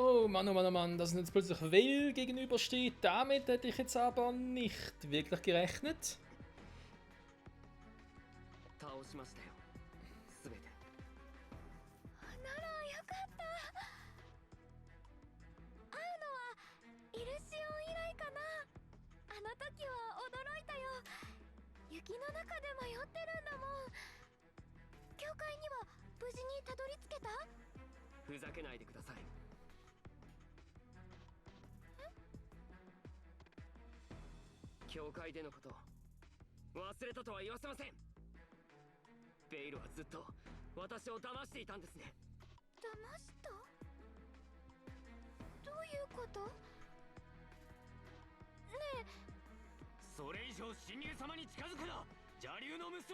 Oh Mann, dass uns jetzt plötzlich Will gegenübersteht, damit hätte ich jetzt aber nicht wirklich gerechnet. 倒しましたよ全て。ならよかった。会うのはイルシオン以来かな。あの時は驚いたよ。雪の中で迷ってるんだもん。教会には無事にたどり着けた？ふざけないでください。教会でのこと忘れたとは言わせません。ベイルはずっと私を騙していたんですね。騙した？どういうこと？ねえ、それ以上神竜様に近づくな、邪竜の娘。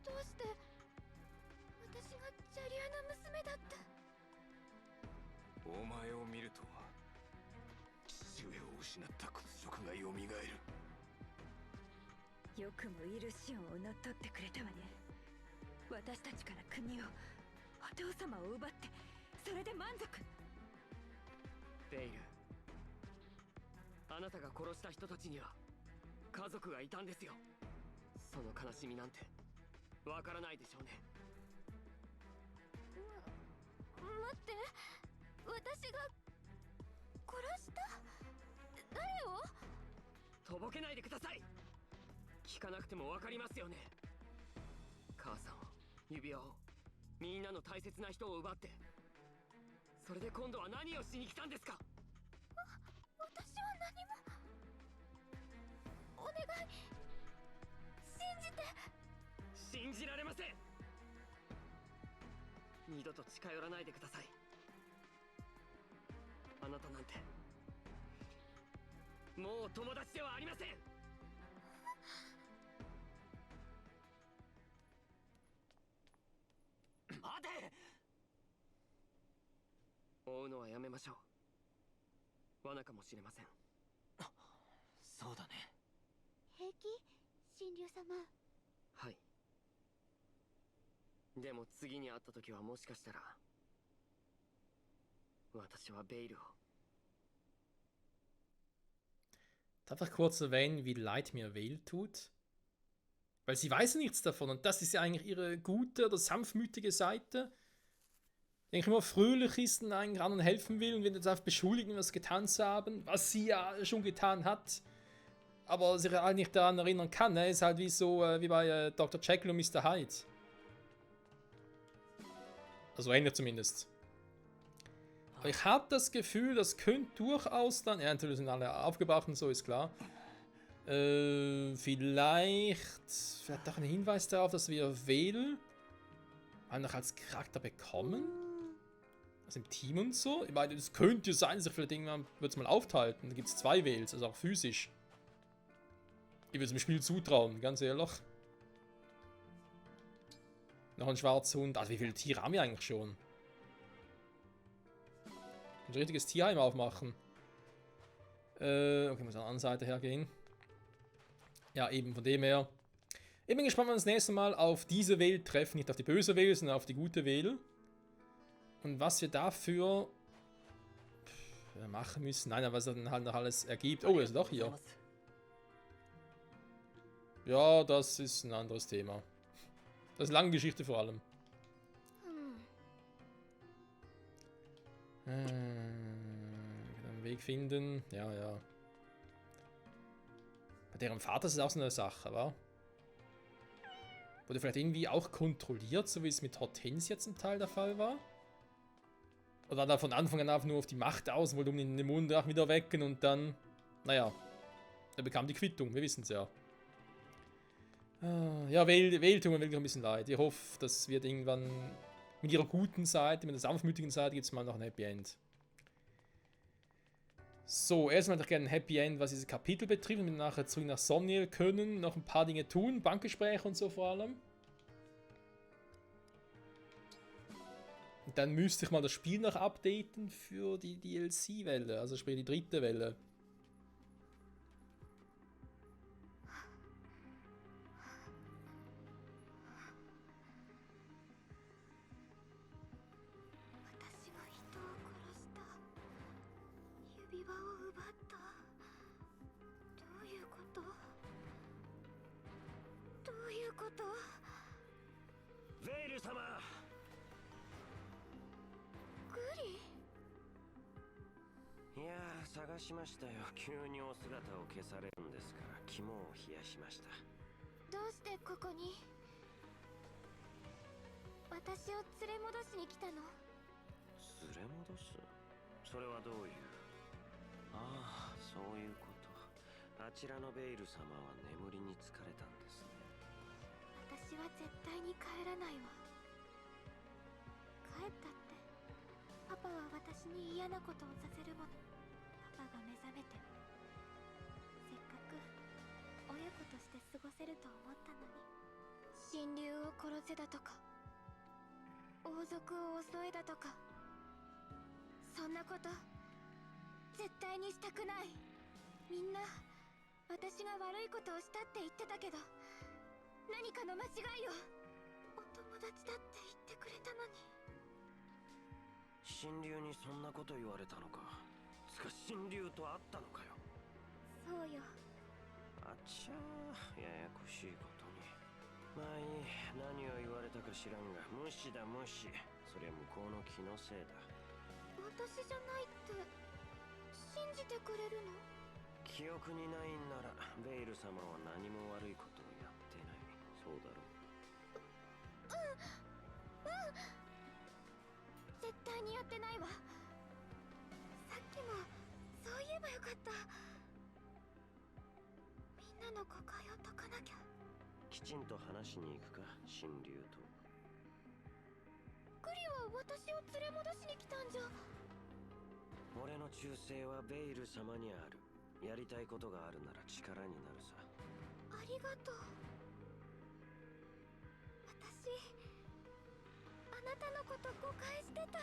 どうして私が邪竜の娘だった？お前を見ると父上を失った屈辱がよみがえる。よくもイルシオンを乗っ取ってくれたわね。私たちから国を、お父様を奪って、それで満足。ベイル、あなたが殺した人たちには家族がいたんですよ。その悲しみなんてわからないでしょうね。待って、私が殺した？誰を？とぼけないでください。聞かなくてもわかりますよね。母さんを、指輪を、みんなの大切な人を奪って、それで今度は何をしに来たんですか？私は何も。お願い、信じて。信じられません。二度と近寄らないでください。あなたなんてもう友達ではありません。待て。追うのはやめましょう。罠かもしれません。そうだね。平気？神竜様。はい。でも次に会った時はもしかしたら私はベイルを。Darf ich kurz erwähnen, wie leid mir Vale tut? Weil sie weiß nichts davon und das ist ja eigentlich ihre gute oder sanftmütige Seite. Die eigentlich immer fröhlich ist und eigentlich anderen helfen will und wird jetzt einfach beschuldigen, was getan zu haben, was sie ja schon getan hat. Aber sich halt nicht daran erinnern kann, ne? Ist halt wie so, wie bei Dr. Jekyll und Mr. Hyde. Also ähnlich zumindest. Aber ich habe das Gefühl, das könnte durchaus dann... Ja, natürlich sind alle aufgebracht und so, ist klar. Vielleicht auch ein Hinweis darauf, dass wir Vale noch als Charakter bekommen. Also im Team und so. Ich meine, das könnte sein, dass ich vielleicht irgendwann wird es mal aufteilen. Da gibt es 2 Vales, also auch physisch. Ich würde es dem Spiel zutrauen, ganz ehrlich. Noch ein schwarzer Hund. Also wie viele Tiere haben wir eigentlich schon? Ein richtiges Tierheim aufmachen. Okay, muss an der anderen Seite hergehen. Ja, eben von dem her. Ich bin gespannt, wenn wir das nächste Mal auf diese Welt treffen. Nicht auf die böse Welt, sondern auf die gute Welt. Und was wir dafür machen müssen. Nein, was dann halt noch alles ergibt. Oh, er ist doch hier. Ja, das ist ein anderes Thema. Das ist eine lange Geschichte vor allem. Einen Weg finden. Ja, ja. Bei deren Vater ist es auch so eine Sache, wa? Wurde vielleicht irgendwie auch kontrolliert, so wie es mit Hortensia zum Teil der Fall war? Oder war da von Anfang an einfach nur auf die Macht aus, wollte um den Dämonendrachen wieder wecken und dann... Naja, er bekam die Quittung, wir wissen es ja. Ja, Vale tut mir wirklich ein bisschen leid. Ich hoffe, das wird irgendwann mit ihrer guten Seite, mit der sanftmütigen Seite, gibt es mal noch ein Happy End. So, erstmal hätte ich gerne ein Happy End, was dieses Kapitel betrifft, und wir nachher zurück nach Somniel können, noch ein paar Dinge tun, Bankgespräche und so vor allem. Und dann müsste ich mal das Spiel noch updaten für die DLC-Welle, also sprich die 3. Welle. こと。ベイル様。グリ。いやー、探しましたよ。急にお姿を消されるんですから肝を冷やしました。どうしてここに？私を連れ戻しに来たの？連れ戻す？それはどういう？ああ、そういうこと。あちらのベイル様は眠りに疲れたんですね。私は絶対に帰らないわ。帰ったって、パパは私に嫌なことをさせるもの。パパが目覚めて、せっかく親子として過ごせると思ったのに。神竜を殺せだとか、王族を襲えだとか、そんなこと絶対にしたくない。みんな私が悪いことをしたって言ってたけど、何かの間違いよ。お友達だって言ってくれたのに。神竜にそんなこと言われたのか。つか神竜と会ったのかよ。そうよ。あっちゃー、ややこしいことに。まあいい、何を言われたか知らんが、無視だ無視。そりゃ向こうの気のせいだ。私じゃないって信じてくれるの？記憶にないんならベイル様は何も悪いことをやってない。そうだろう。絶対にやってないわ。さっきもそう言えばよかった。みんなの誤解を解かなきゃ。きちんと話しに行くか、神竜と。グリは私を連れ戻しに来たんじゃ。俺の忠誠はベイル様にある。やりたいことがあるなら力になるさ。ありがとう。私、あなたのこと誤解してた。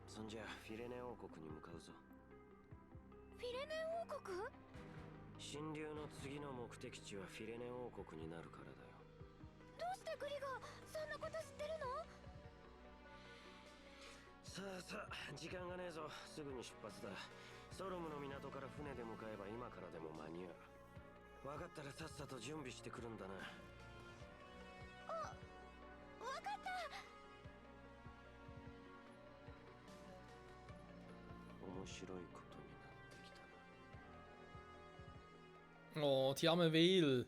そんじゃフィレネ王国に向かうぞ。フィレネ王国？神竜の次の目的地はフィレネ王国になるからだよ。どうしてグリがそんなこと知ってるの？さあさあ、時間がねえぞ。すぐに出発だ。ソロムの港から船で向かえば今からでも間に合う。分かったらさっさと準備してくるんだな。わかった。面白いことになってきたな。Oh, die arme Wel.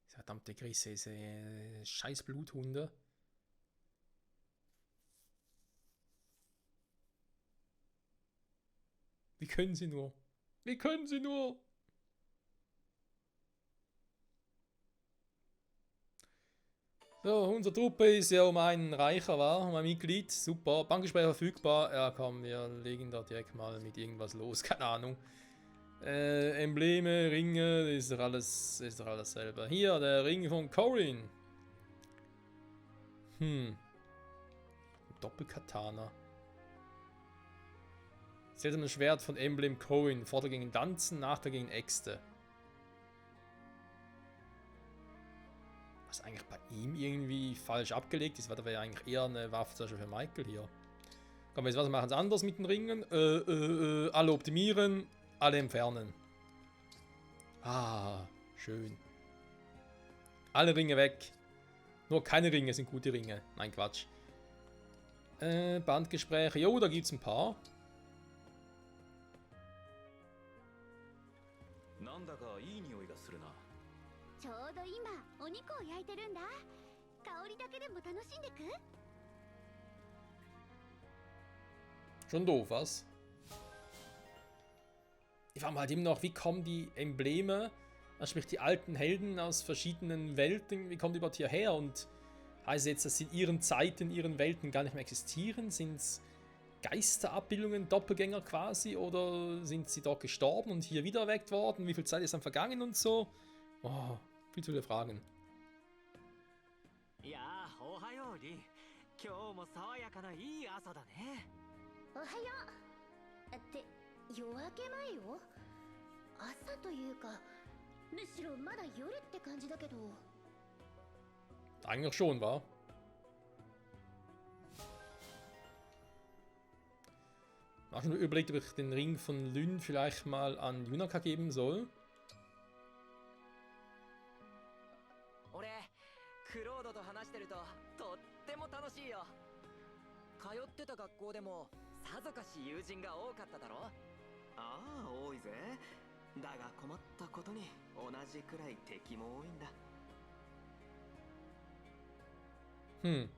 Verdammte Grisse, diese scheiß Bluthunde. Wie können sie nur? Wie können sie nur? So, unsere Truppe ist ja um einen reicher, war um ein Mitglied. Super. Bankgespräch verfügbar. Ja, komm, wir legen da direkt mal mit irgendwas los. Keine Ahnung. Embleme, Ringe, ist doch alles selber. Hier, der Ring von Corin. Doppelkatana. Seltsames Schwert von Emblem Corin. Vorder gegen Danzen, nachher gegen Äxte. Was eigentlich bei ihm irgendwie falsch abgelegt ist, weil da wäre ja eigentlich eher eine Waffe zum Beispiel für Michael hier. Komm, jetzt was machen sie anders mit den Ringen? Alle optimieren, alle entfernen. Ah, schön. Alle Ringe weg. Nur keine Ringe sind gute Ringe. Nein, Quatsch. Bandgespräche. Jo, da gibt's ein paar. なんだかいい匂いがするな。ちょうど今お肉を焼いてるんだ。香りだけでも楽しんでく？ Schon doof, was? Ich frage mich halt immer noch, wie kommen die Embleme, also sprich die alten Helden aus verschiedenen Welten, wie kommen die überhaupt hierher? Und heißt jetzt, dass sie in ihren Zeiten, in ihren Welten gar nicht mehr existieren? Sind es Geisterabbildungen, Doppelgänger quasi? Oder sind sie dort gestorben und hier wieder erweckt worden? Wie viel Zeit ist dann vergangen und so? Oh, viel zu viele Fragen. いやー、おはようリン。今日も爽やかないい朝だね。おはよう。って夜明け前よ。朝というか、むしろまだ夜って感じだけど。Eigentlich schon, wa? Ich habe schon überlegt, ob ich den Ring von Lyn vielleicht mal an Junaka geben soll. クロードと話してるととっても楽しいよ。通ってた学校でもさぞかし友人が多かっただろ。ああ、多いぜ。だが困ったことに同じくらい敵も多いんだ。Hm.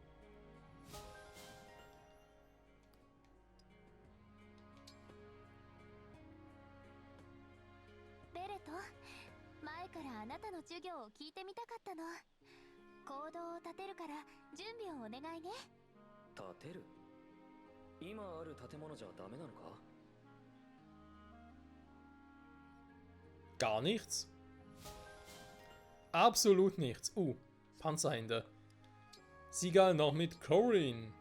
ベレト、前からあなたの授業を聞いてみたかったの。行動を立てるから準備をお願いね。立てる？今ある建物じゃダメなのか？ Gar nichts. Absolut nichts. Panzerhände. Siegal noch mit Corin.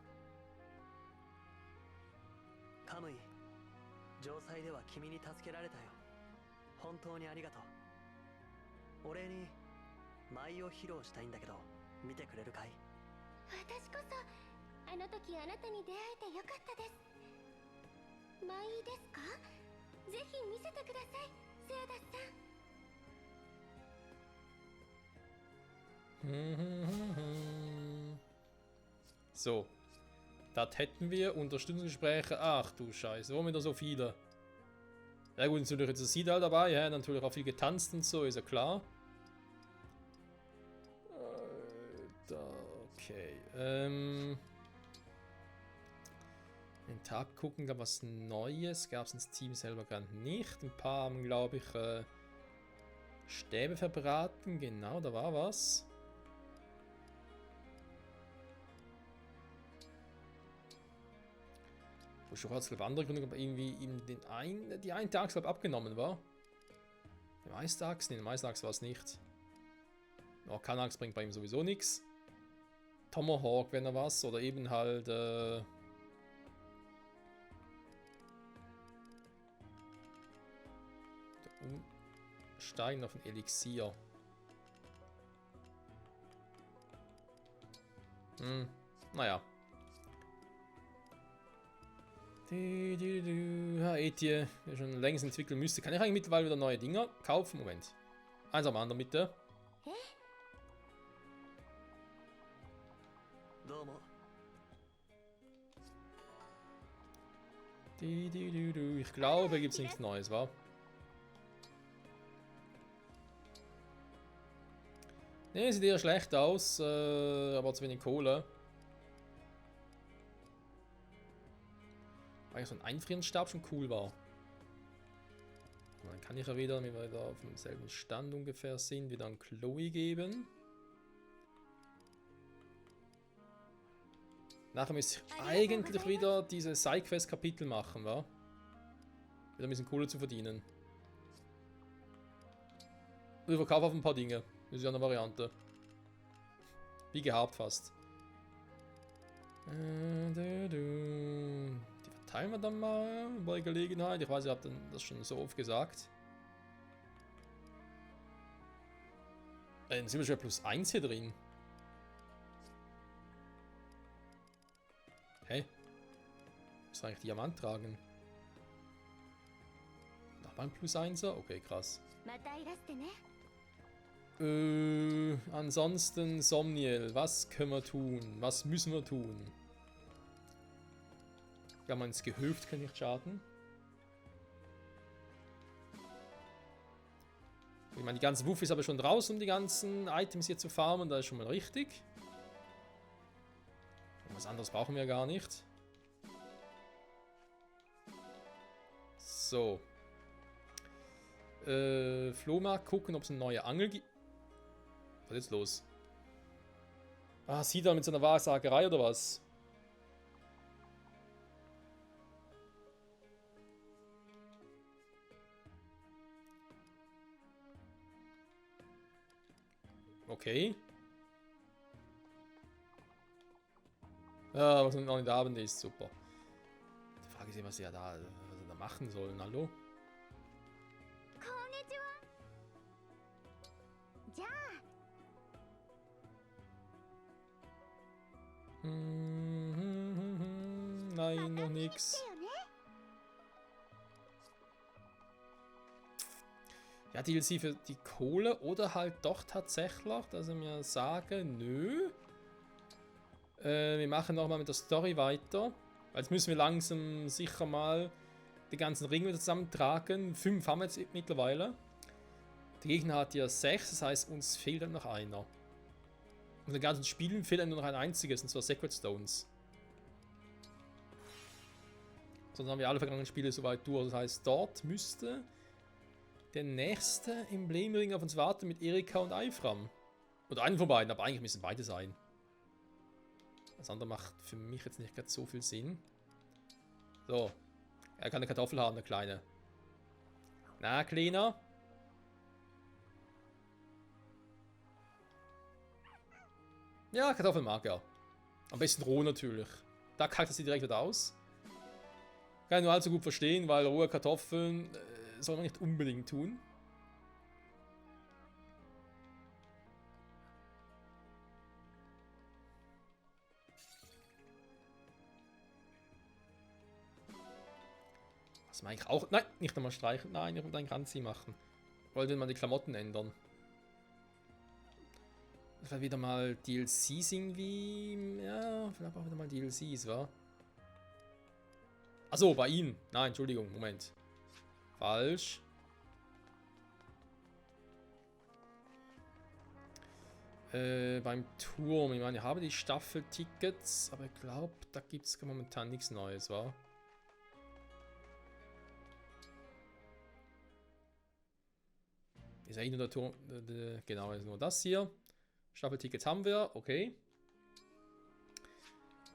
カムイ、城塞では君に助けられたよ。本当にありがとう。お礼に舞を披露したいんだけど、見てくれるかい？私こそあの時あなたに出会えてよかったです。まあいいですか？ぜひ見せてください、セアダスさん。So. Das hätten wir. Unterstützungsgespräche. Ach du Scheiße. Warum wieder so viele? Ja gut, ist natürlich jetzt das Sidal dabei. Ja, natürlich auch viel getanzt und so, ist ja klar. Okay. Den Tab gucken, gab was Neues. Gab es ins Team selber gar nicht. Ein paar haben, glaube ich, Stäbe verbraten. Genau, da war was. Wo schon als Wandergründung aber irgendwie die eine Tagsglaub abgenommen war. Im Eistags? Ne, im Eistags war es nicht. Oh, Kanax bringt bei ihm sowieso nichts. Tomahawk, wenn er was. Oder eben halt. Umsteigen auf ein Elixier. Naja. Ja, Etie, der schon längst entwickeln müsste. Kann ich eigentlich mittlerweile wieder neue Dinger kaufen? Moment. Eins am anderen, bitte. Ich glaube, gibt es nichts Neues, wa? Ne, sieht eher schlecht aus, aber zu wenig Kohle. Weil so ein Einfrierenstab schon cool war. Und dann kann ich ja wieder, wenn wir da auf demselben Stand ungefähr sind, wieder an Chloe geben. Nachher müsste ich eigentlich wieder diese Sidequest-Kapitel machen, wa? Wieder ein bisschen Kohle zu verdienen. Ich verkaufe auf ein paar Dinge. Das ist ja eine Variante. Wie gehabt fast. Die verteilen wir dann mal bei Gelegenheit. Ich weiß, ihr habt das schon so oft gesagt. Dann sind wir schon +1 hier drin. Hä? Muss eigentlich Diamant tragen? Nochmal ein +1er? Okay, krass. Ansonsten Somniel, was können wir tun? Was müssen wir tun? Wenn man ins Gehöft kann nicht schaden. Ich meine, die ganze Wuffe ist aber schon draußen, um die ganzen Items hier zu farmen. Da ist schon mal richtig. Was anderes brauchen wir gar nicht. So. Flohmarkt gucken, ob es eine neue Angel gibt. Was ist jetzt los? Ah, sieht er mit so einer Wahrsagerei oder was? Okay. Ja, was noch nicht Abend ist, super. Die Frage ist ja, was sie da machen sollen, hallo? Nein, noch nix. Ja, DLC für die Kohle oder halt doch tatsächlich, dass sie mir sagen, nö. Wir machen nochmal mit der Story weiter. Weil jetzt müssen wir langsam sicher mal die ganzen Ringe wieder zusammentragen. 5 haben wir jetzt mittlerweile. Der Gegner hat ja 6, das heißt, uns fehlt dann noch einer. Und in den ganzen Spielen fehlt nur noch ein einziges, und zwar Sacred Stones. Sonst haben wir alle vergangenen Spiele soweit durch. Das heißt, dort müsste der nächste Emblemring auf uns warten mit Erika und Eifram. Oder einen von beiden, aber eigentlich müssen beide sein. Das andere macht für mich jetzt nicht ganz so viel Sinn. So. Er kann eine Kartoffel haben, der Kleine. Na, Kleiner? Ja, Kartoffeln mag er. Am besten roh natürlich. Da kackt er sie direkt wieder aus. Kann ich nur allzu gut verstehen, weil rohe Kartoffeln soll man nicht unbedingt tun. Was man eigentlich auch... Nein, nicht einmal streichen. Nein, ich wollte einen Kranzi machen. Wollte mal die Klamotten ändern. Vielleicht wieder mal DLCs irgendwie... Ja, vielleicht auch wieder mal DLCs, wa? Achso, bei ihm. Nein, Entschuldigung, Moment. Falsch. Beim Turm. Ich meine, ich habe die Staffeltickets, aber ich glaube, da gibt es momentan nichts Neues, wa? Ist ja nur der Turm. Genau, ist nur das hier. Staffeltickets haben wir, okay.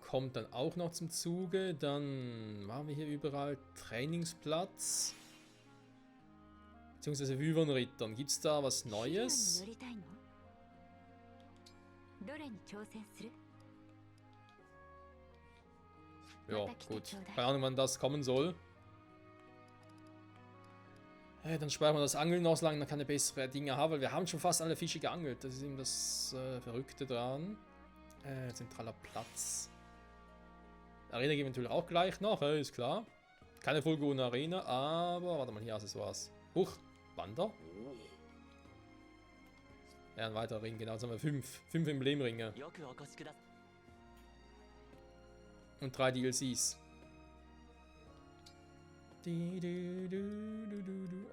Kommt dann auch noch zum Zuge. Dann machen wir hier überall Trainingsplatz. Beziehungsweise Wyvern-Rittern. Gibt es da was Neues? Ja, gut. Keine Ahnung, wann das kommen soll. Dann sparen wir das Angeln noch, solange man keine bessere Dinge haben, weil wir haben schon fast alle Fische geangelt. Das ist eben das Verrückte dran. Zentraler Platz. Arena gehen wir natürlich auch gleich noch, ist klar. Keine vollgehende Arena, aber warte mal, hier Accessoires. Huch, Wander. Ja, ein weiterer Ring, genau, jetzt haben wir 5 Emblemringe. Und 3 DLCs.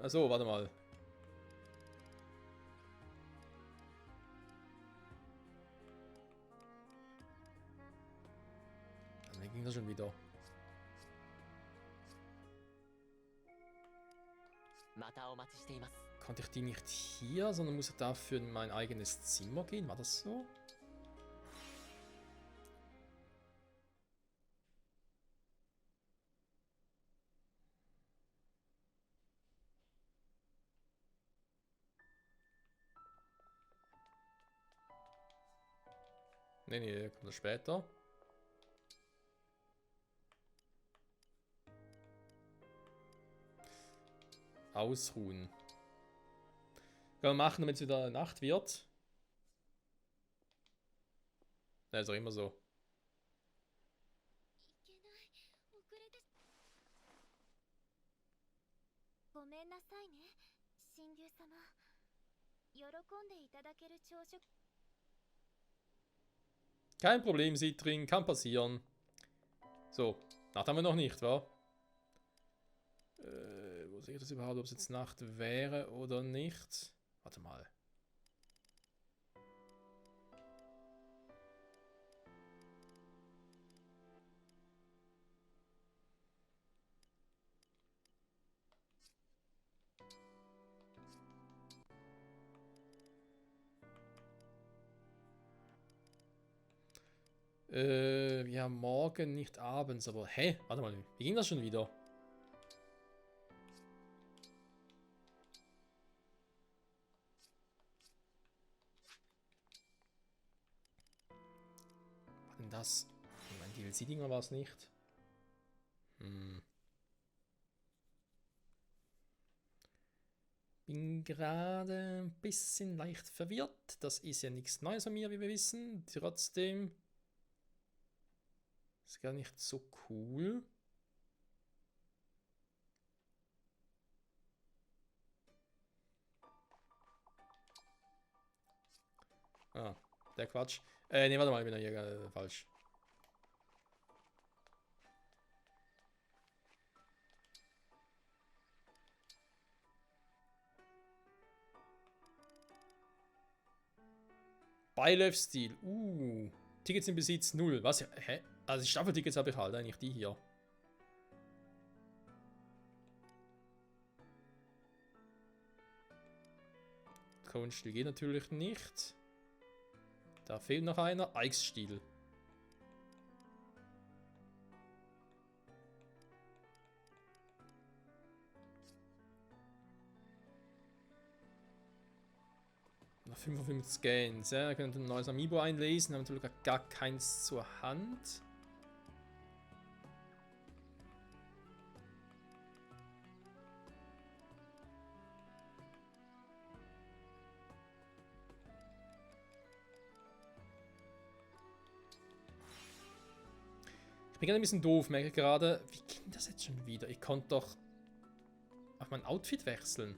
Achso, warte mal. Dann ging das schon wieder. Konnte ich die nicht hier, sondern muss ich dafür in mein eigenes Zimmer gehen? War das so? Nee, kommt das später. Ausruhen. Können wir machen, damit es wieder Nacht wird. Ne, ist auch immer so. Kein Problem, Citrin, kann passieren. So, Nacht haben wir noch nicht, wa? Wo sehe ich das überhaupt, ob es jetzt Nacht wäre oder nicht? Warte mal. Ja, morgen, nicht abends, aber hä? Warte mal, wie ging das schon wieder? Was denn das? Mein DLC-Dinger war es nicht. Bin gerade ein bisschen leicht verwirrt. Das ist ja nichts Neues von mir, wie wir wissen. Trotzdem ist gar nicht so cool. Ah, der Quatsch. Ne, warte mal, ich bin hier falsch. Beiläufstil. Tickets im Besitz 0. Was? Hä? Also die Staffeltickets habe ich halt, eigentlich die hier. Cohen-Stil geht natürlich nicht. Da fehlt noch einer. Eix-Stil. Noch 55 Scans. Ja, wir können ein neues Amiibo einlesen. Haben natürlich gar keins zur Hand. Ich bin gerade ein bisschen doof, merke gerade. Wie ging das jetzt schon wieder? Ich konnte doch auf mein Outfit wechseln.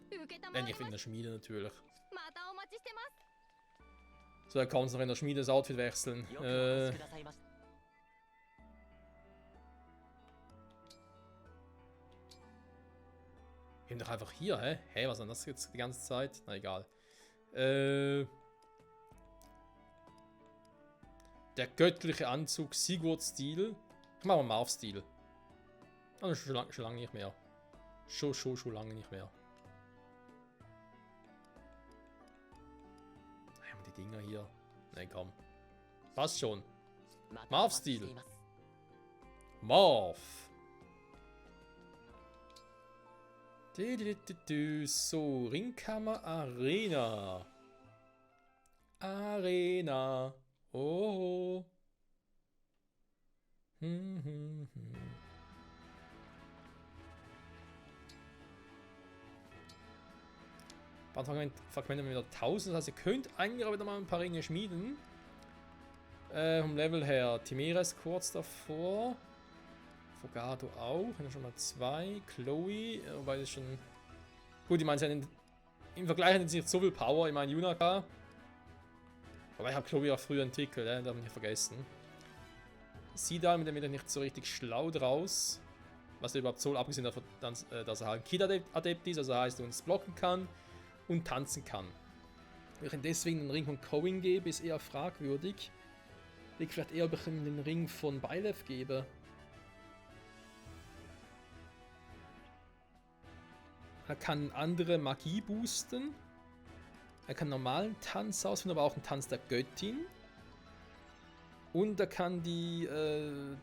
Nicht in der Schmiede natürlich. またお待ちしてます So, er kann uns noch in der Schmiede das Outfit wechseln. よくお越しくださいました。 Ich bin doch einfach hier, hä? Hä, was war das jetzt die ganze Zeit? Na egal. Der göttliche Anzug, Sigurd-Stil. Ich mache mal Marv-Stil. Ah, schon lange nicht mehr. Schon lange nicht mehr. Haben die Dinger hier? Nein, komm. Passt schon. Marv-Stil. Marv. So, Ringkammer Arena. Arena. Oh. Fragmente wieder 1000. Das heißt, ihr könnt eigentlich auch wieder mal ein paar Ringe schmieden. Vom Level her. Timeres kurz davor. Fogado auch. Dann schon mal 2. Chloe. Wobei das schon. Gut, ich meine, im Vergleich hat sie nicht so viel Power. Ich meine, Yunaka. Aber ich habe Chloe auch früher entwickelt, darf man nicht vergessen. Sie da, mit dem wieder nicht so richtig schlau draus. Was er überhaupt soll, abgesehen davon, dass er halt Kid-Adept ist, also heißt, er uns blocken kann und tanzen kann. Wenn ich deswegen den Ring von Cohen gebe, ist eher fragwürdig. Ich vielleicht eher, ob ich ihm den Ring von Beilev gebe. Er kann andere Magie boosten. Er kann normalen Tanz ausführen, aber auch einen Tanz der Göttin. Und er kann die in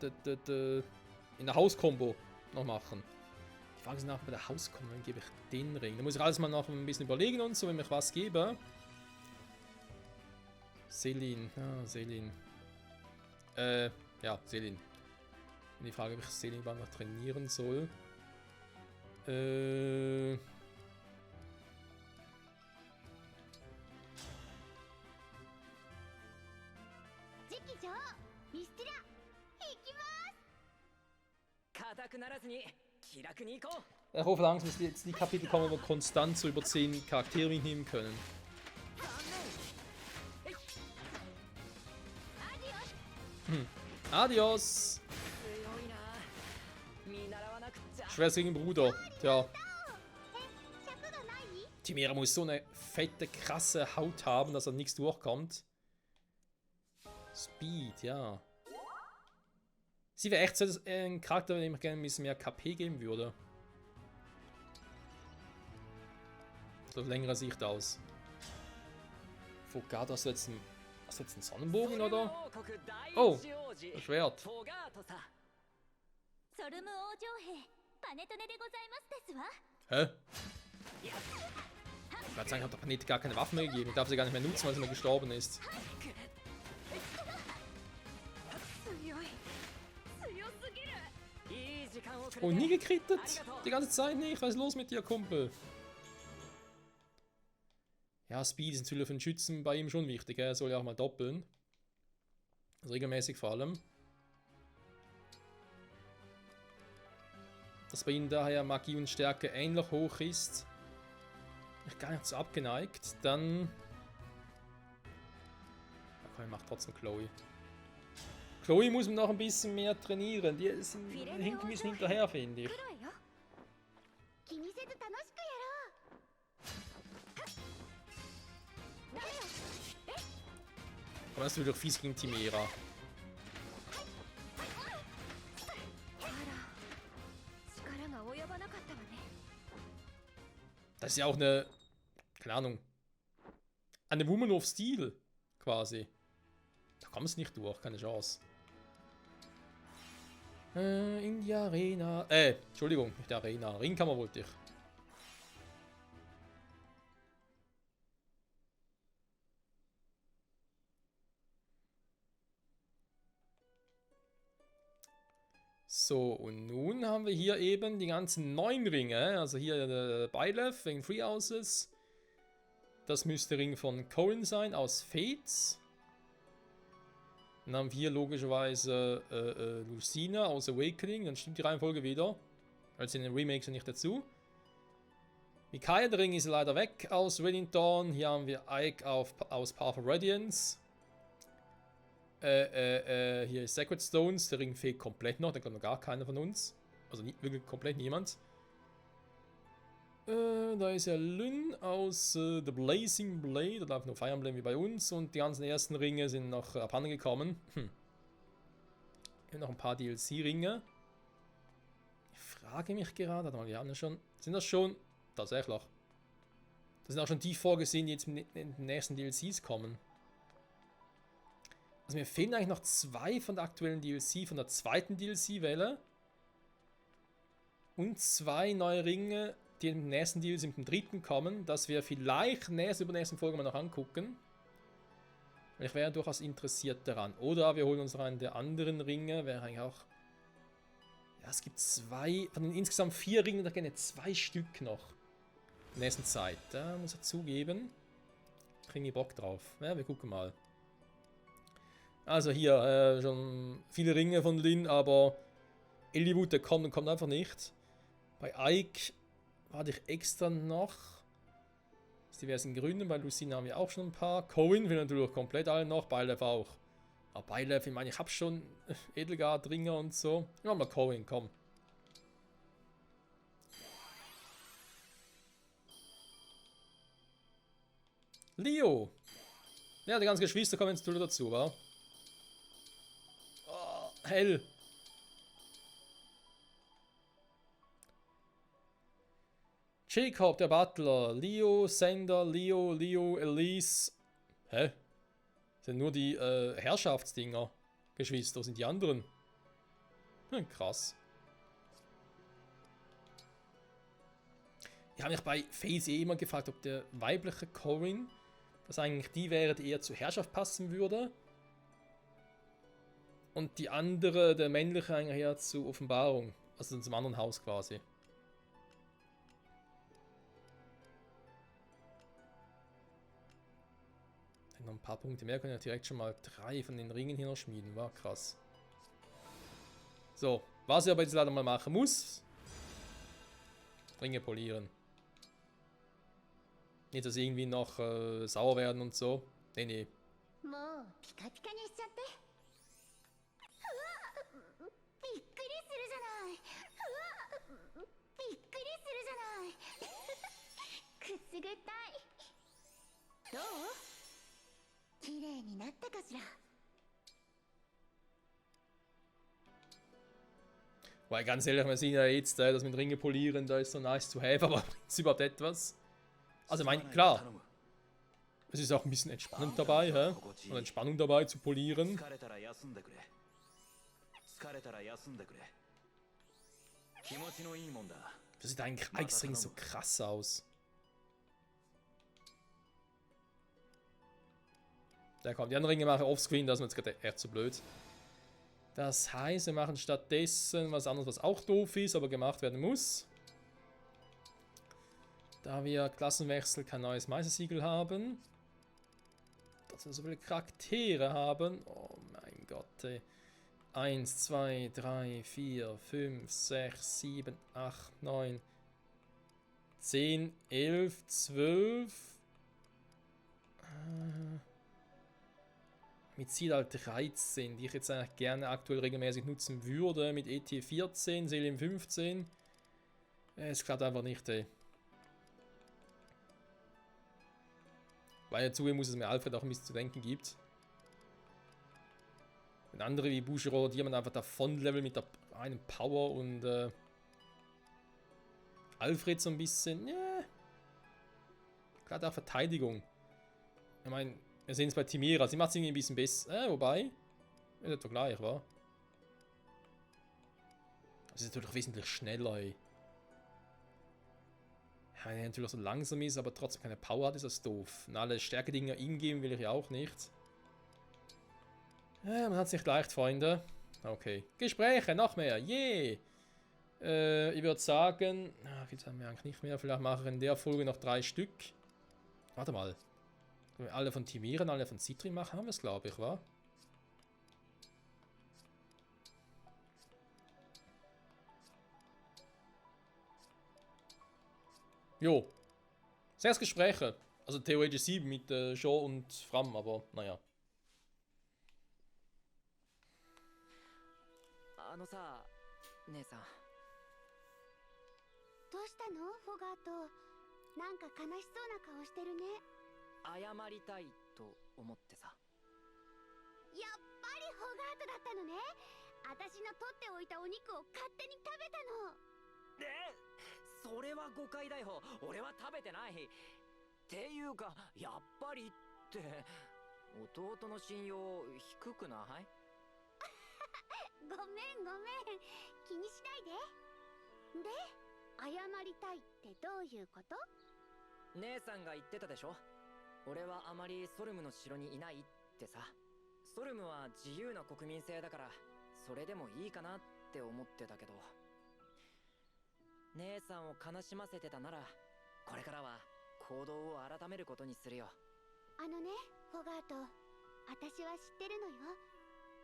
der Hauskombo noch machen. Ich frage mich nach, bei der Hauskombo, dann gebe ich den Ring. Da muss ich alles mal noch ein bisschen überlegen und so, wenn ich was gebe. Selin. Ah, Selin. Ja, Selin. Und die Frage, ob ich Selin überhaupt noch trainieren soll. Ich hoffe langsam, dass jetzt die Kapitel kommen, wo wir konstant so über 10 Charaktere mitnehmen können. Adios! Schwerster Bruder. Tja. Chimera muss so eine fette, krasse Haut haben, dass er nichts durchkommt. Speed, ja. Sie wäre echt so ein Charakter, dem ich gerne ein bisschen mehr KP geben würde. So auf längere Sicht aus. Fogado, hast du jetzt einen Sonnenbogen, oder? Oh, das Schwert. Hä? Ich würde sagen, hat der Planet gar keine Waffen mehr gegeben. Ich darf sie gar nicht mehr nutzen, weil sie mal gestorben ist. Oh, nie gekrittet? Die ganze Zeit nicht? Was ist los mit dir, Kumpel? Ja, Speed ist natürlich für den Schützen bei ihm schon wichtig. Er soll ja auch mal doppeln. Also regelmäßig vor allem. Dass bei ihm daher Magie und Stärke ähnlich hoch ist. Ich gar nicht so abgeneigt. Dann Komm, ich mach trotzdem Chloe. Chloe muss man noch ein bisschen mehr trainieren. Die sind hinken ein bisschen hinterher, finde ich. 黒いよ気にせず楽しくやろうダメよ Aber das ist natürlich fies gegen Timera. あら力が及ばなかったわね Das ist ja auch eine, keine Ahnung, eine Woman of Steel quasi. Da kommst du nicht durch, keine Chance. In die Arena. Entschuldigung, nicht die Arena. Ringkammer wollte ich. So, und nun haben wir hier eben die ganzen neuen Ringe. Also hier der Byleth wegen Free Houses. Das müsste Ring von Corin sein aus Fates. Dann haben wir hier logischerweise Lucina aus Awakening. Dann stimmt die Reihenfolge wieder. Also in den Remakes nicht dazu. Micaiah, der Ring ist leider weg aus Radiant Dawn. Hier haben wir Ike aus Path of Radiance. Hier ist Sacred Stones. Der Ring fehlt komplett noch. Da kommt noch gar keiner von uns. Also wirklich komplett niemand. Da ist ja Lyn aus The Blazing Blade. Da läuft nur Fire Emblem wie bei uns. Und die ganzen ersten Ringe sind noch abhanden gekommen. Hier noch ein paar DLC-Ringe. Ich frage mich gerade, warte mal, wir haben ja schon. Sind das schon? Tatsächlich. Das sind auch schon die vorgesehen, die jetzt in den nächsten DLCs kommen. Also mir fehlen eigentlich noch 2 von der aktuellen DLC, von der zweiten DLC-Welle. Und 2 neue Ringe, die im nächsten DLC mit dem dritten kommen, dass wir vielleicht übernächsten Folge mal noch angucken. Ich wäre durchaus interessiert daran. Oder wir holen uns einen der anderen Ringe, wäre eigentlich auch... Ja, es gibt 2, von den insgesamt 4 Ringen, da gerne 2 Stück noch. In der nächsten Zeit, da muss ich zugeben. Ich kriege Bock drauf. Ja, wir gucken mal. Also hier schon viele Ringe von Lyn, aber Eliwood, der kommt und kommt einfach nicht. Bei Ike warte ich extra noch. Das diversen Gründen, bei Lucina haben wir auch schon ein paar. Coin will natürlich komplett alle noch, Byleth auch. Aber Byleth, ich meine, ich habe schon Edelgard, Ringer und so. Machen wir Coin, komm. Leo. Ja, die ganzen Geschwister kommen jetzt dazu, wa? Oh, hell. Jacob, der Butler, Leo, Sander, Leo, Elise. Hä? Sind nur die Herrschaftsdinger. Geschwister sind die anderen. Krass. Ich habe mich bei FaZe immer gefragt, ob der weibliche Corin, das eigentlich die wäre, die eher zur Herrschaft passen würde. Und die andere, der männliche, eigentlich eher zur Offenbarung. Also zum anderen Haus quasi. Noch ein paar Punkte mehr, können ja direkt schon mal 3 von den Ringen hier noch schmieden. War krass. So, was ich aber jetzt leider mal machen muss. Ringe polieren. Nicht, dass irgendwie noch sauer werden und so. Nee, nee. もうピカピカにしちゃってうわっびっくりするじゃないうわっびっくりするじゃないくすぐったいどう綺麗になったかしら Weil ganz ehrlich, wir sehen ja jetzt, das mit Ringe polieren, da ist so nice to have, aber bringt es überhaupt etwas? Also ich meine, klar, es ist auch ein bisschen entspannend dabei, hä? Und Entspannung dabei zu polieren. Das sieht eigentlich extrem so krass aus. Da kommt, die anderen Ringe machen offscreen, das ist mir jetzt gerade echt zu blöd. Das heißt, wir machen stattdessen was anderes, was auch doof ist, aber gemacht werden muss. Da wir Klassenwechsel kein neues Meistersiegel haben. Dass wir so viele Charaktere haben. Oh mein Gott, ey. 1, 2, 3, 4, 5, 6, 7, 8, 9, 10, 11, 12. mit Zeitalter 13, die ich jetzt eigentlich gerne aktuell regelmäßig nutzen würde, mit ET 14, Selim 15. Es klappt einfach nicht, ey. Weil zugeben muss, es mir Alfred auch ein bisschen zu denken gibt. Wenn andere wie Boucheron, die man einfach davon level mit der einen Power und Alfred so ein bisschen, ja. Gerade auch Verteidigung. Ich meine, wir sehen es bei Timira, sie macht es irgendwie ein bisschen besser. Wobei, ist etwa gleich, wa? Das ist natürlich wesentlich schneller, ey. Ja, wenn er natürlich auch so langsam ist, aber trotzdem keine Power hat, ist das doof. Und alle Stärke-Dinger ingeben will ich ja auch nicht. Ja, man hat es nicht leicht, Freunde. Okay. Gespräche, noch mehr. Yeah! Ich würde sagen, jetzt haben wir eigentlich nicht mehr. Vielleicht mache ich in der Folge noch 3 Stück. Warte mal. Wenn wir alle von Timiren, alle von Citrin machen, haben wir es, glaube ich, wa? Jo. 6 Gespräche. Also theoretisch 7 mit Shaw und Fram, aber naja. さ姉さんどうしたのフォガート。なんか悲しそうな顔してるね。謝りたいと思ってさ。やっぱりフォガートだったのね。私の取っておいたお肉を勝手に食べたの。それは誤解だよ。俺は食べてない。っていうかやっぱりって弟の信用低くない？ごめんごめん、気にしないで。で、謝りたいってどういうこと？姉さんが言ってたでしょ。俺はあまりソルムの城にいないってさ。ソルムは自由な国民性だからそれでもいいかなって思ってたけど、姉さんを悲しませてたならこれからは行動を改めることにするよ。あのね、フォガート、私は知ってるのよ。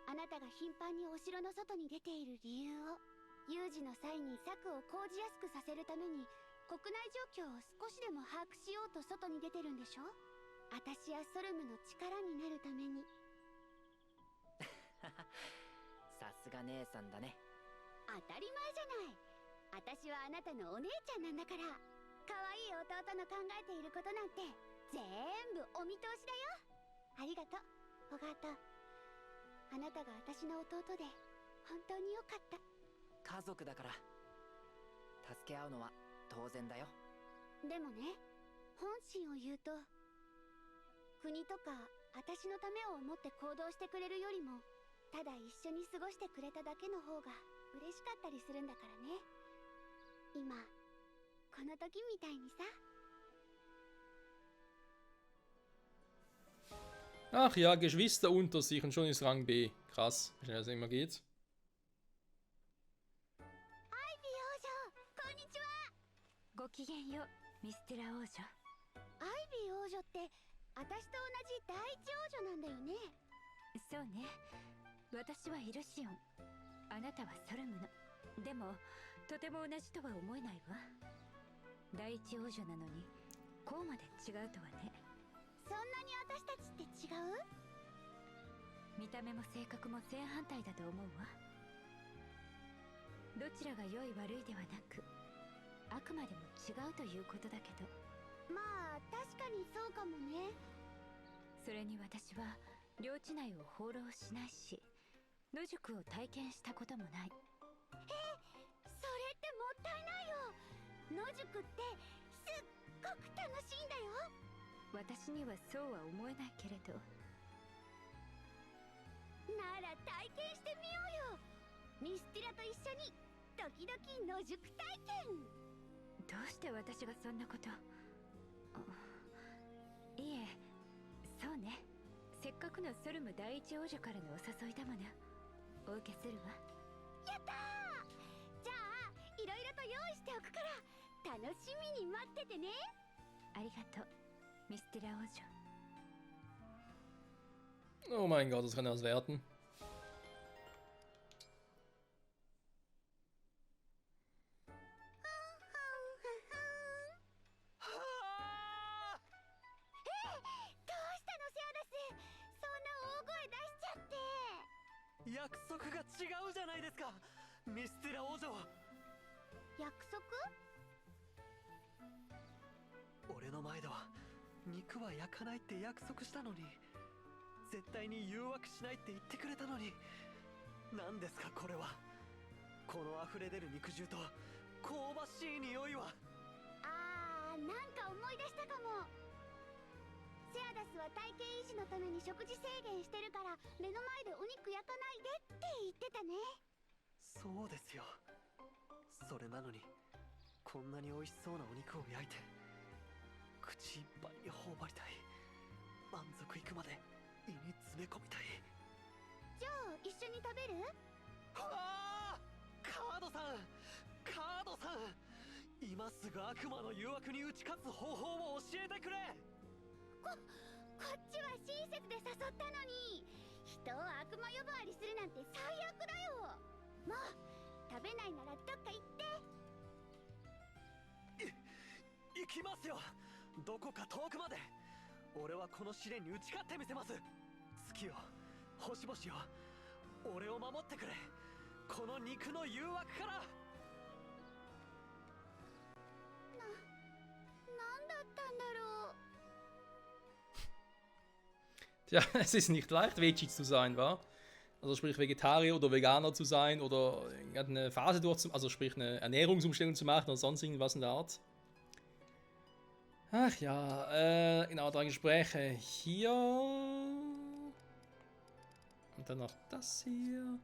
あなたが頻繁にお城の外に出ている理由を。有事の際に策を講じやすくさせるために国内状況を少しでも把握しようと外に出てるんでしょ。私やソルムの力になるために。さすが姉さんだね。当たり前じゃない。私はあなたのお姉ちゃんなんだから。可愛い弟の考えていることなんて全部お見通しだよ。ありがとう、フォガート。あなたが私の弟で本当によかった。家族だから助け合うのは当然だよ。でもね、本心を言うと、国とか私のためを思って行動してくれるよりも、ただ一緒に過ごしてくれただけの方が嬉しかったりするんだからね。今この時みたいにさ。 Ach ja, Geschwister unter sich und schon ist Rang B. Krass, wie schnell das immer geht. ごきげんよう、ミステラ王女。アイビー王女って私と同じ第一王女なんだよね。そうね、私はイルシオン、あなたはソルムの。でもとても同じとは思えないわ。第一王女なのにこうまで違うとはね。そんなに私たちって違う？見た目も性格も正反対だと思うわ。どちらが良い悪いではなく、あくまでも違うということだけど。まあ確かにそうかもね。それに私は領地内を放浪しないし、野宿を体験したこともない。それってもったいないよ。野宿ってすっごく楽しいんだよ。私にはそうは思えないけれど。なら体験してみようよ。ミスティラと一緒に時々野宿体験。どうして私がそんなこと。いえ、そうね。せっかくのソルム第一王女からのお誘いだもの。お受けするわ。やったー。じゃあいろいろと用意しておくから楽しみに待っててね。ありがとう、ミステラ王女。 Oh mein Gott, das kann das werden. 約束が違うじゃないですか、ミステラ王女。約束？俺の前では肉は焼かないって約束したのに、絶対に誘惑しないって言ってくれたのに、何ですかこれは。この溢れ出る肉汁と香ばしい匂いは。なんか思い出したかも。セアダスは体型維持のために食事制限してるから目の前でお肉焼かないでって言ってたね。そうですよ。それなのにこんなに美味しそうなお肉を焼いて口いっぱいに頬張りたい。満足いくまで胃に詰め込みたい。じゃあ一緒に食べる？はあ、カードさん、カードさん、今すぐ悪魔の誘惑に打ち勝つ方法を教えてくれ。こっちは親切で誘ったのに、人を悪魔呼ばわりするなんて最悪だよ。もう食べないならどっか行って。行きますよ、どこか遠くまで。俺はこの試練に打ち勝ってみせます。月よ、星々よ、俺を守ってくれ、この肉の誘惑から。なんだったんだろう。Tja, es ist nicht leicht, Veggie zu sein, wa? Also sprich Vegetarier oder Veganer zu sein oder eine Phase durchzumachen, also sprich eine Ernährungsumstellung zu machen oder sonst irgendwas in der Art. Ach ja, genau, 3 Gespräche hier. Und dann noch das hier.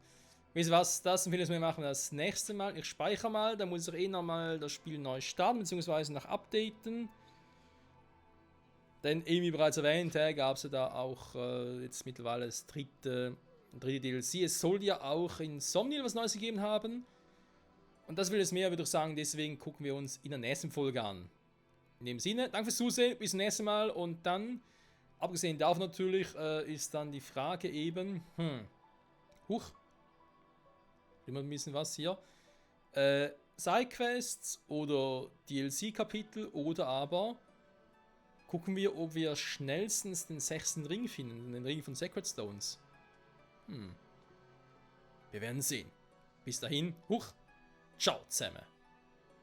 Wisst ihr was, das und vieles mehr machen wir das nächste Mal. Ich speichere mal, dann muss ich eh nochmal das Spiel neu starten, beziehungsweise noch updaten. Denn, wie bereits erwähnt, gab es ja da auch jetzt mittlerweile das dritte DLC. Es soll ja auch in Somniel was Neues gegeben haben. Und das will es mehr, würde ich sagen, deswegen gucken wir uns in der nächsten Folge an. In dem Sinne, danke fürs Zusehen, bis zum nächsten Mal und dann, abgesehen davon natürlich, ist dann die Frage eben, huch, immer ein bisschen was hier, Sidequests oder DLC-Kapitel oder aber gucken wir, ob wir schnellstens den 6. Ring finden, den Ring von Sacred Stones. Wir werden sehen. Bis dahin, ciao zusammen.